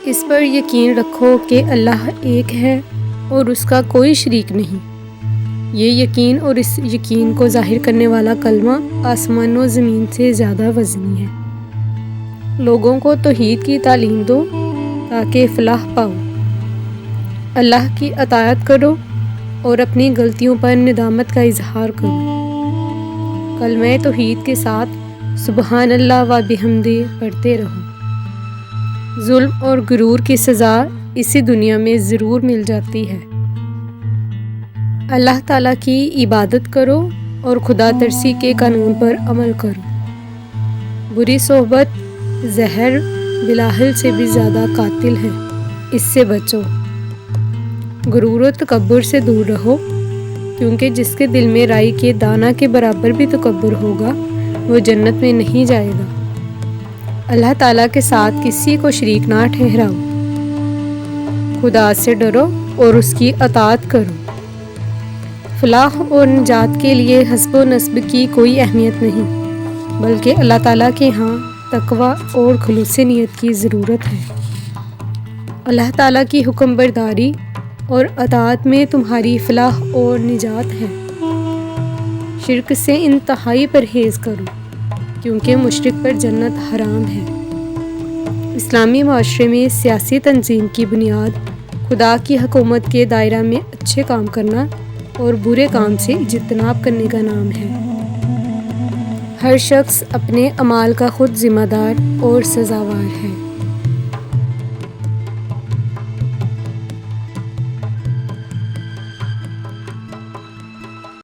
اس پر یقین رکھو کہ اللہ ایک ہے اور اس کا کوئی شریک نہیں۔ یہ یقین اور اس یقین کو ظاہر کرنے والا کلمہ آسمان و زمین سے زیادہ وزنی ہے۔ لوگوں کو توحید کی تعلیم دو تاکہ فلاح پاؤ۔ اللہ کی اطاعت کرو اور اپنی غلطیوں پر ندامت کا اظہار کرو۔ کلمہ توحید کے ساتھ سبحان اللہ و بحمدہ پڑھتے رہو۔ ظلم اور غرور کی سزا اسی دنیا میں ضرور مل جاتی ہے۔ اللہ تعالیٰ کی عبادت کرو اور خدا ترسی کے قانون پر عمل کرو۔ بری صحبت زہر بلاہل سے بھی زیادہ قاتل ہے، اس سے بچو۔ غرور و تکبر سے دور رہو، کیونکہ جس کے دل میں رائی کے دانہ کے برابر بھی تکبر ہوگا وہ جنت میں نہیں جائے گا۔ اللہ تعالیٰ کے ساتھ کسی کو شریک نہ ٹھہراؤ۔ خدا سے ڈرو اور اس کی اطاعت کرو۔ فلاح اور نجات کے لیے حسب و نسب کی کوئی اہمیت نہیں، بلکہ اللہ تعالیٰ کے ہاں تقوی اور خلوص نیت کی ضرورت ہے۔ اللہ تعالیٰ کی حکم برداری اور اطاعت میں تمہاری فلاح اور نجات ہے۔ شرک سے انتہائی پرہیز کرو، کیونکہ مشرک پر جنت حرام ہے۔ اسلامی معاشرے میں سیاسی تنظیم کی بنیاد خدا کی حکومت کے دائرہ میں اچھے کام کرنا اور برے کام سے اجتناب کرنے کا نام ہے۔ ہر شخص اپنے اعمال کا خود ذمہ دار اور سزاوار ہے۔